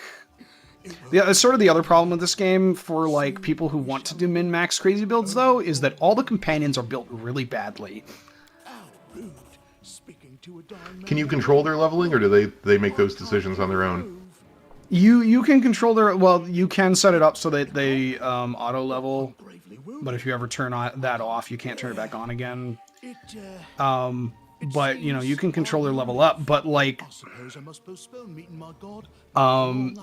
Yeah, that's sort of the other problem with this game for like people who want to do min-max crazy builds, though, is that all the companions are built really badly. Speaking to a dying Can you man. control their leveling, or do they make those decisions on their own? You can control their, well, you can set it up so that they auto level, but if you ever turn that off, you can't turn it back on again. But you know, you can control their level up, but like I suppose I must postpone meeting my god.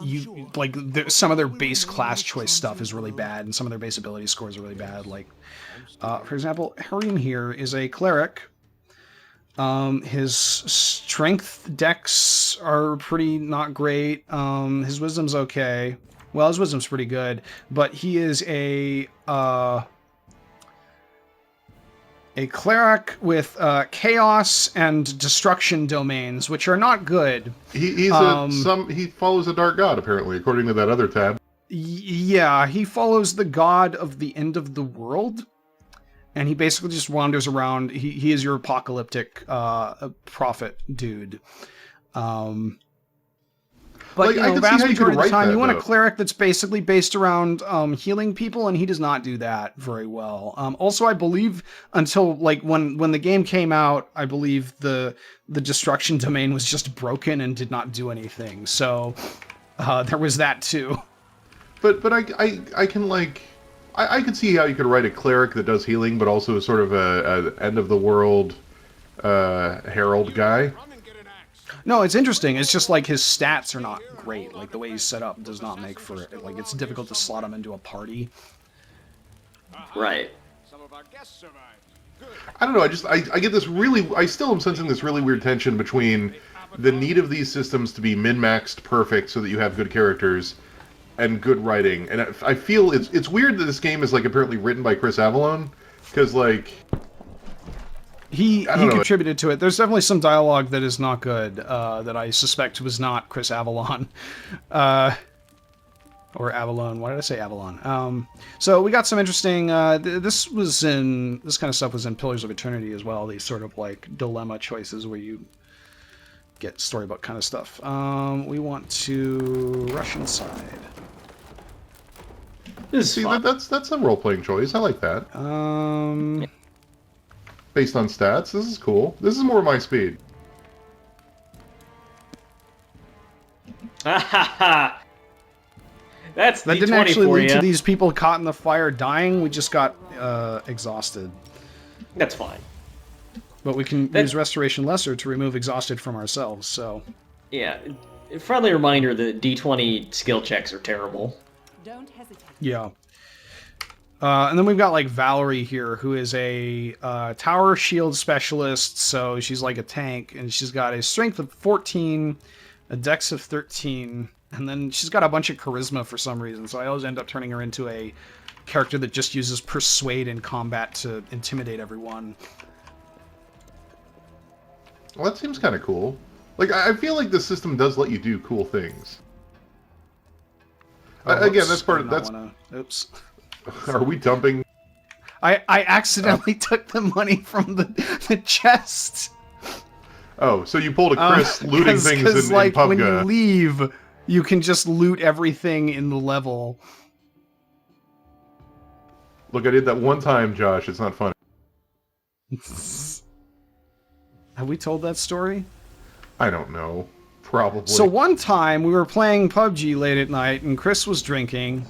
you like some of their base class choice stuff is really bad, and some of their base ability scores are really bad. Like for example, Harim here is a cleric. His strength dex are pretty not great. His wisdom's okay. Well, his wisdom's pretty good, but he is a cleric with chaos and destruction domains, which are not good. He follows a dark god, apparently, according to that other tab. Yeah, he follows the god of the end of the world. And he basically just wanders around. He is your apocalyptic prophet dude. But like, you know, I vast can see how you could majority of the write time, that, you want a though. cleric that's basically based around healing people, and he does not do that very well. Also, I believe until like when the game came out, I believe the destruction domain was just broken and did not do anything. So there was that too. But I can like. I could see how you could write a cleric that does healing, but also sort of a end of the world herald guy. No, it's interesting. It's just like his stats are not great. Like the way he's set up does not make for it. Like it's difficult to slot him into a party. Right. I don't know. I get this really. I still am sensing this really weird tension between the need of these systems to be min-maxed perfect so that you have good characters, and good writing. And I feel it's weird that this game is like apparently written by Chris Avellone, because like he know. contributed to it. There's definitely some dialogue that is not good that I suspect was not Chris Avellone. Or Avellone. Why did I say Avellone? So we got some interesting. This kind of stuff was in Pillars of Eternity as well. These sort of like dilemma choices where you get storybook kind of stuff. We want to rush inside. See, that's a role-playing choice. I like that. Based on stats, this is cool. This is more my speed. That's That D20 didn't actually for lead you. to these people caught in the fire dying. We just got exhausted. That's fine. But we can use Restoration Lesser to remove exhausted from ourselves, so... Yeah. A friendly reminder that D20 skill checks are terrible. Don't hesitate. Yeah. And then we've got, like, Valerie here, who is a tower shield specialist, so she's like a tank, and she's got a strength of 14, a dex of 13, and then she's got a bunch of charisma for some reason, so I always end up turning her into a character that just uses Persuade in combat to intimidate everyone. Well, that seems kind of cool. Like, I feel like the system does let you do cool things. Again, that's part of... Oops. Are we dumping? I accidentally took the money from the chest. Oh, so you pulled a Chris looting things in like, PUBG. when you leave, you can just loot everything in the level. Look, I did that one time, Josh. It's not funny. Have we told that story? I don't know. Probably. So one time we were playing PUBG late at night, and Chris was drinking,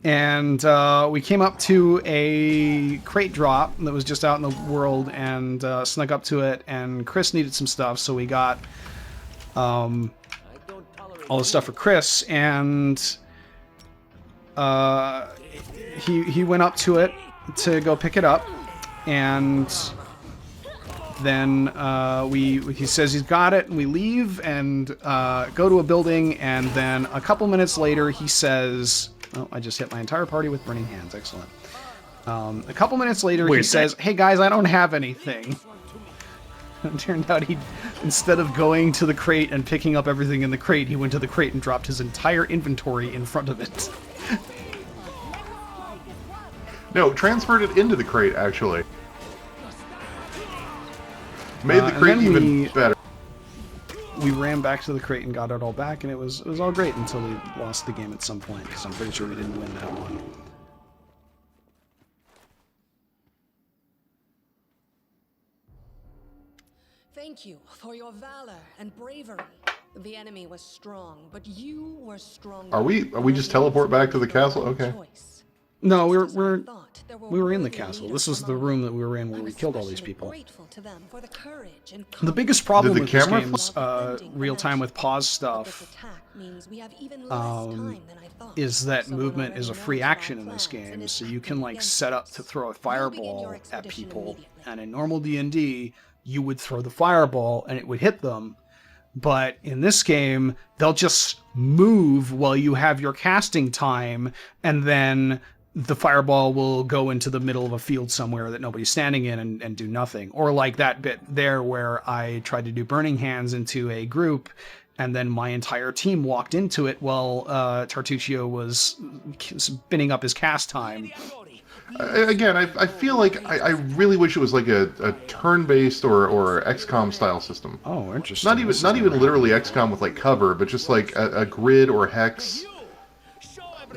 and we came up to a crate drop that was just out in the world, and snuck up to it, and Chris needed some stuff, so we got all the stuff for Chris, and he went up to it to go pick it up, and then he says he's got it, and we leave and go to a building, and then a couple minutes later he says, oh, I just hit my entire party with burning hands. Excellent. A couple minutes later he says, hey guys, I don't have anything. It turned out instead of going to the crate and picking up everything in the crate, he went to the crate and dropped his entire inventory in front of it. No, transferred it into the crate, actually. Made the crate even better. We ran back to the crate and got it all back, and it was all great until we lost the game at some point, because I'm pretty sure we didn't win that one. Thank you for your valor and bravery. The enemy was strong, but you were stronger. Are we just teleport back to the castle? Okay. No, we were in the castle. This is the room that we were in where we killed all these people. The biggest problem with this game's real-time with pause stuff is that movement is a free action in this game, so you can like set up to throw a fireball at people, and in normal D&D, you would throw the fireball and it would hit them. But in this game, they'll just move while you have your casting time, and then the fireball will go into the middle of a field somewhere that nobody's standing in and do nothing. Or like that bit there where I tried to do Burning Hands into a group, and then my entire team walked into it while Tartuccio was spinning up his cast time. Again, I feel like I really wish it was like a turn-based or XCOM style system. Oh, interesting. Not even literally XCOM with like cover, but just like a grid or hex,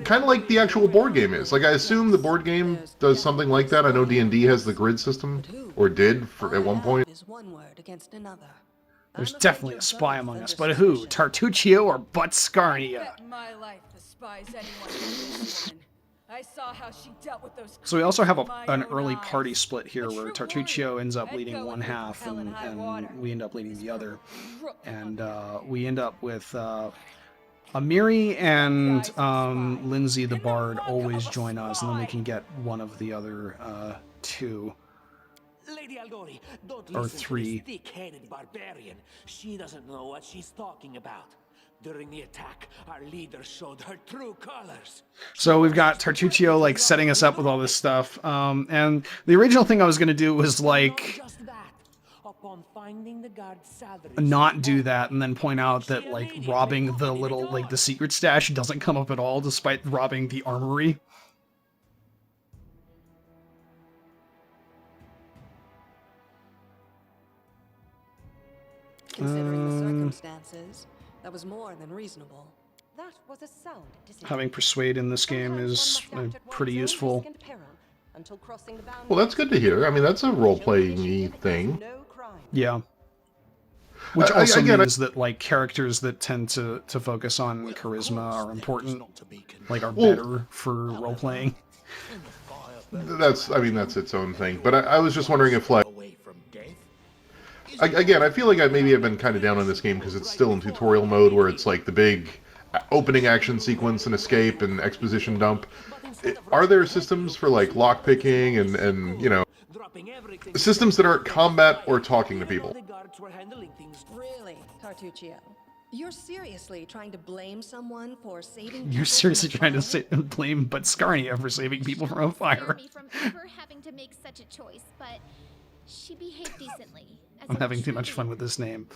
kind of like the actual board game is. Like I assume the board game does something like that. I know D&D has the grid system, or did at one point. There's definitely a spy among us, but who? Tartuccio or Butscarnia? My life despise anyone who this woman. I saw how she dealt with those. So we also have an early party split here where Tartuccio ends up leading one half and we end up leading the other. And we end up with Amiri and Lindsay the Bard always join us, and then we can get one of the other two. Lady Aldori, don't or listen to three. this thick-headed barbarian. She doesn't know what she's talking about. During the attack, our leader showed her true colors. So we've got Tartuccio like setting us up with all this stuff. And the original thing I was going to do was like not do that and then point out that like robbing the little like the secret stash doesn't come up at all despite robbing the armory. Considering the circumstances, that was more than reasonable. That was a sound decision. Having persuade in this game is pretty useful. Well, that's good to hear. I mean, that's a role-playing thing. Yeah. Which also means that like characters that tend to focus on charisma are important, like are better for role-playing. That's its own thing. But I was just wondering if like again, I feel like I maybe have been kind of down on this game because it's still in tutorial mode where it's like the big opening action sequence and escape and exposition dump. Are there systems for like lockpicking and you know, systems that aren't combat or talking to people? Really, Tartuccio? You're seriously trying to blame someone for saving? You're seriously trying to blame Butscarnia for saving people from a fire. Me from ever having to make such a choice, but she behaved decently. I'm having too much fun with this name.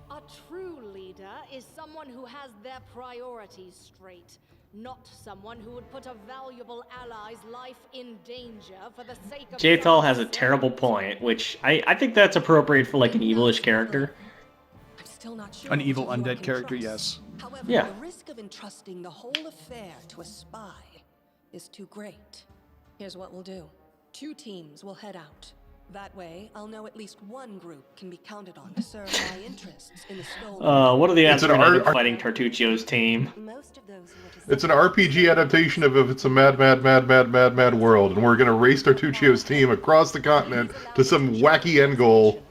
A true leader is someone who has their priorities straight, not someone who would put a valuable ally's life in danger for the sake of... Jthal has a terrible point, which I think that's appropriate for like an evilish character. I'm still not sure an evil undead character, yes. However, yeah. The risk of entrusting the whole affair to a spy is too great. Here's what we'll do. 2 teams will head out. That way, I'll know at least one group can be counted on to serve my interests in the stolen. What are the odds of fighting Tartuccio's team? It's an RPG adaptation of It's a Mad World, and we're gonna race Tartuccio's team across the continent to some wacky end goal.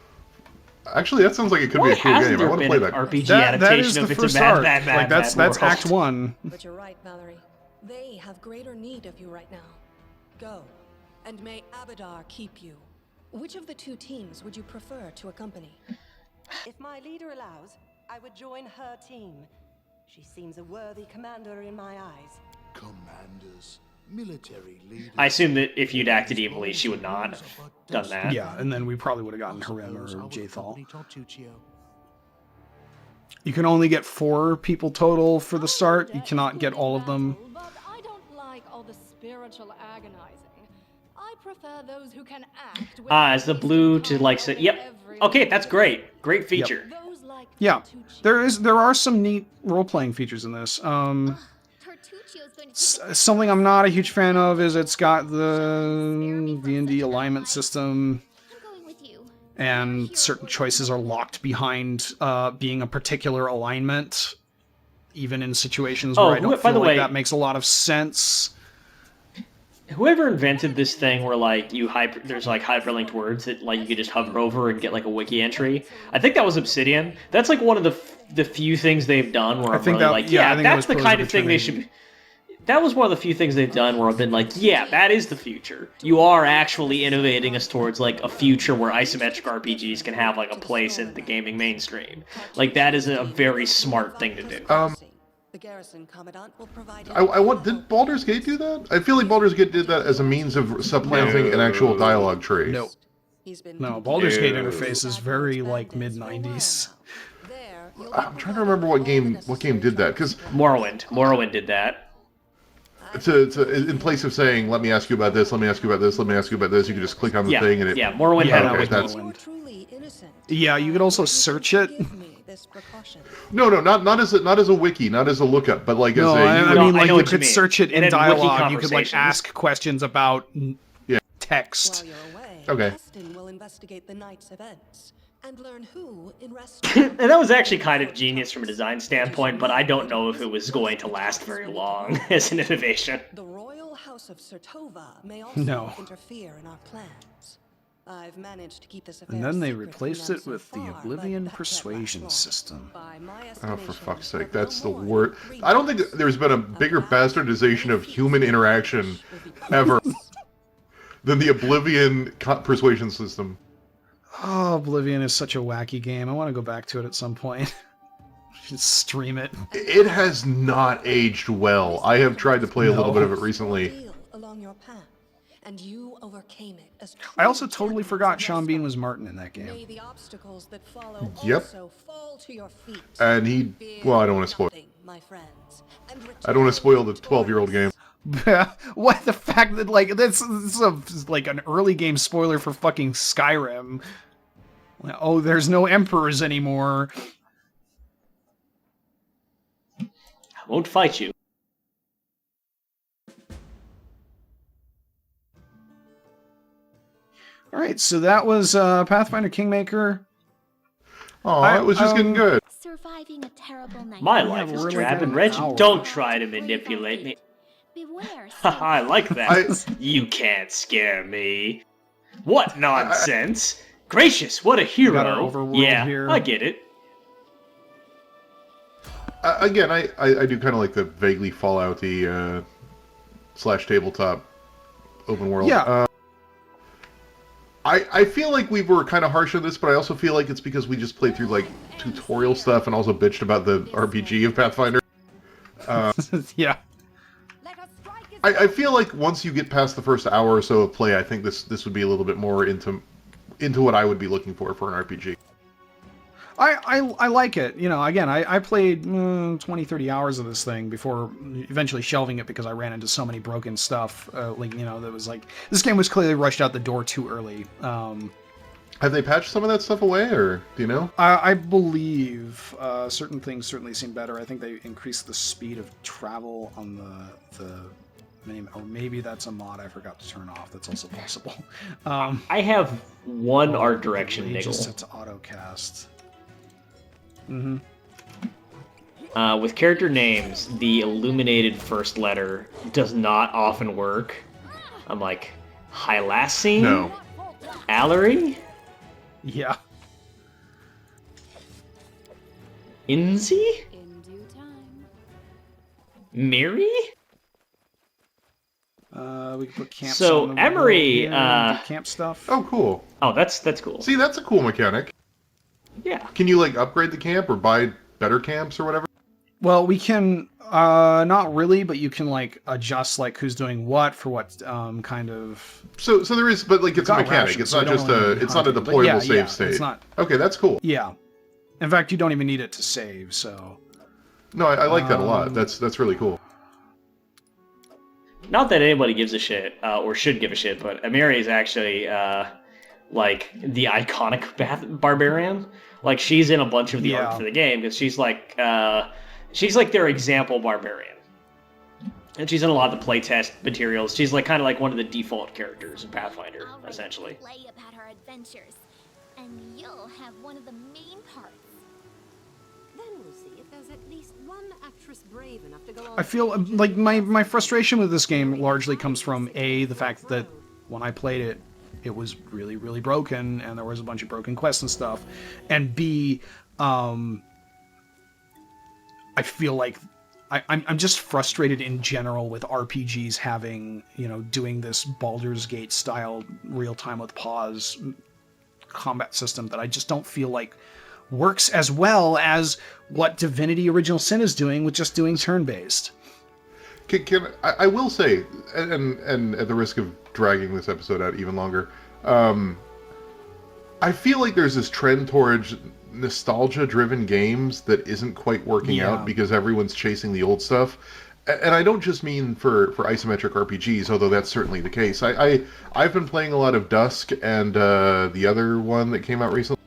Actually, that sounds like it could be a cool game. I want to play that. RPG adaptation that is the of It's first a Mad, arc. Mad, that's World. Act 1. But you're right, Valerie. They have greater need of you right now. Go, and may Abadar keep you. Which of the 2 teams would you prefer to accompany? If my leader allows, I would join her team. She seems a worthy commander in my eyes. Commanders, military leaders. I assume that if you'd acted evilly, she would not have done that. Yeah, and then we probably would have gotten Harem or Jthal. You can only get 4 people total for the start. You cannot get all of them. But I don't like all the spiritual agonizing. I prefer those who can act. As the blue to like say, yep. Okay, that's great. Great feature. Yep. Yeah, there are some neat role-playing features in this. Something I'm not a huge fan of is it's got the D&D alignment system. and certain choices are locked behind being a particular alignment, even in situations where I don't feel like that makes a lot of sense. Whoever invented this thing where like there's like hyperlinked words that like you could just hover over and get like a wiki entry, I think that was Obsidian. That's like one of the few things they've done where I'm really like, yeah, that's the kind of thing they should be. That was one of the few things they've done where I've been like, yeah, that is the future. You are actually innovating us towards like a future where isometric RPGs can have like a place in the gaming mainstream. Like that is a very smart thing to do. The garrison commandant will provide. Did Baldur's Gate do that? I feel like Baldur's Gate did that as a means of supplanting an actual dialogue tree. No, Baldur's Gate interface is very like mid-90s. I'm trying to remember what game did that, because Morrowind did that. In place of saying, let me ask you about this, let me ask you about this, let me ask you about this, you could just click on the thing and it... Yeah, Morrowind had Morrowind. Yeah, you could also search it. No, not as a wiki, not as a lookup, but like as a... I mean, like you could search it in dialogue, you could like ask questions about text. Okay. Will investigate the night's events and learn who in and that was actually kind of genius from a design standpoint, but I don't know if it was going to last very long as an innovation. The royal house of Sertova may also interfere in our plans. I've managed to keep this affair. And then they replaced it with the Oblivion persuasion system. Oh, for fuck's sake, that's the word. I don't think there's been a bigger bastardization of human interaction ever than the Oblivion persuasion system. Oh, Oblivion is such a wacky game. I want to go back to it at some point. Just stream it. It has not aged well. I have tried to play a little bit of it recently. And you overcame it as I also totally forgot Sean Bean was Martin in that game. Yep. And he... Well, I don't want to spoil... I don't want to spoil the 12-year-old game. What, the fact that, like, this is like an early game spoiler for fucking Skyrim. Oh, there's no emperors anymore. I won't fight you. All right, so that was Pathfinder Kingmaker. Oh, it was just getting good. Surviving a terrible night. My life is drab and wretched. Don't try to manipulate me. Beware. I like that. You can't scare me. What nonsense! Gracious, what a hero! Yeah, here. I get it. Again, I do kind of like the vaguely Fallout-y / tabletop open world. Yeah. I feel like we were kind of harsh on this, but I also feel like it's because we just played through like tutorial stuff and also bitched about the RPG of Pathfinder. Yeah. I feel like once you get past the first hour or so of play, I think this would be a little bit more into what I would be looking for an RPG. I like it. You know, again, I played 20, 30 hours of this thing before eventually shelving it because I ran into so many broken stuff. Like, you know, that was like, this game was clearly rushed out the door too early. Have they patched some of that stuff away, or do you know? I believe certain things certainly seem better. I think they increased the speed of travel on the name, or maybe that's a mod I forgot to turn off. That's also possible. I have one art direction niggle. Just set to autocast. With character names, the illuminated first letter does not often work. I'm like, Hylassine? No. Allery? Yeah. Inzi? In due time. Miri? We can put camps. So on the Emery, camp stuff. Oh, cool. Oh, that's cool. See, that's a cool mechanic. Yeah. Can you like upgrade the camp or buy better camps or whatever? Well, we can not really, but you can like adjust like who's doing what for what kind of. So there is, but like it's a mechanic. Rations, it's so not just it's not a deployable save state. It's not. Okay, that's cool. Yeah. In fact, you don't even need it to save. So. No, I like that a lot. That's really cool. Not that anybody gives a shit or should give a shit, but Emery is actually like the iconic barbarian. Like she's in a bunch of the art for the game because she's like their example barbarian, and she's in a lot of the playtest materials. She's like kind of like one of the default characters in Pathfinder, essentially. Play about her adventures. and you'll have one of the main parts. Then we'll see if there's at least one actress brave enough to go on. I feel like my frustration with this game largely comes from the fact that when I played it, it was really, really broken, and there was a bunch of broken quests and stuff, and B, I feel like I'm just frustrated in general with RPGs having, doing this Baldur's Gate style real time with pause combat system that I just don't feel like works as well as what Divinity Original Sin is doing with just doing turn-based. I will say, and at the risk of dragging this episode out even longer, I feel like there's this trend towards nostalgia-driven games that isn't quite working out because everyone's chasing the old stuff. And I don't just mean for isometric RPGs, although that's certainly the case. I've been playing a lot of Dusk and the other one that came out recently,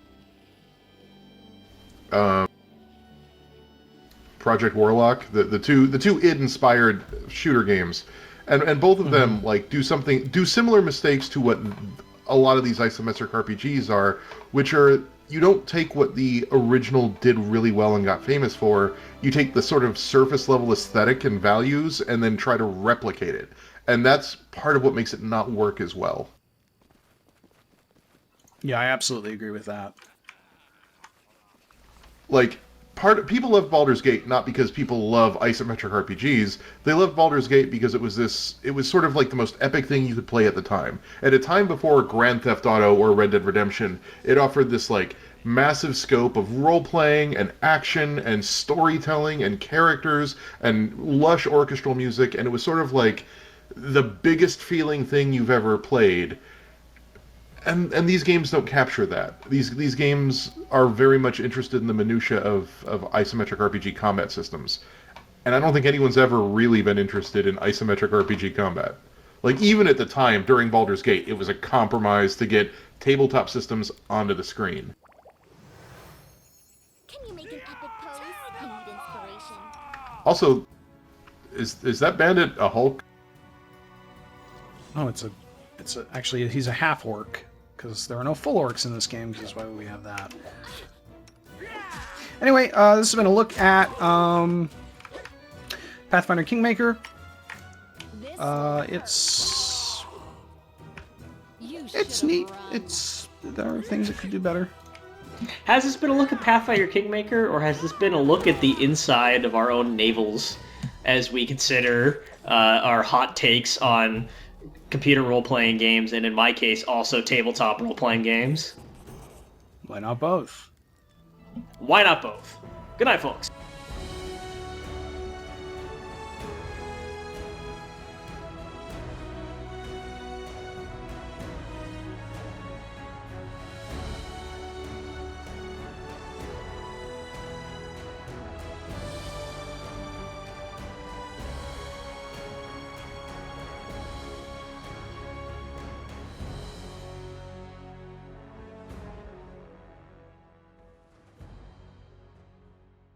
Project Warlock, the two id-inspired shooter games, and both of them like do similar mistakes to what a lot of these isometric RPGs are, which are you don't take what the original did really well and got famous for. You take the sort of surface level aesthetic and values and then try to replicate it, and that's part of what makes it not work as well. Yeah, I absolutely agree with that. Like, people love Baldur's Gate not because people love isometric RPGs. They love Baldur's Gate because it was sort of like the most epic thing you could play at the time. At a time before Grand Theft Auto or Red Dead Redemption, it offered this like massive scope of role-playing and action and storytelling and characters and lush orchestral music, and it was sort of like the biggest feeling thing you've ever played. And these games don't capture that. These games are very much interested in the minutia of isometric RPG combat systems. And I don't think anyone's ever really been interested in isometric RPG combat. Like, even at the time, during Baldur's Gate, it was a compromise to get tabletop systems onto the screen. Can you make an epic pose? I need inspiration. Also, is that bandit a Hulk? Oh, actually, he's a half-orc. Because there are no full orcs in this game, because that's why we have that. Anyway, this has been a look at Pathfinder Kingmaker. It's neat. There are things it could do better. Has this been a look at Pathfinder Kingmaker, or has this been a look at the inside of our own navels as we consider our hot takes on computer role-playing games, and in my case, also tabletop role-playing games? Why not both? Why not both? Good night, folks.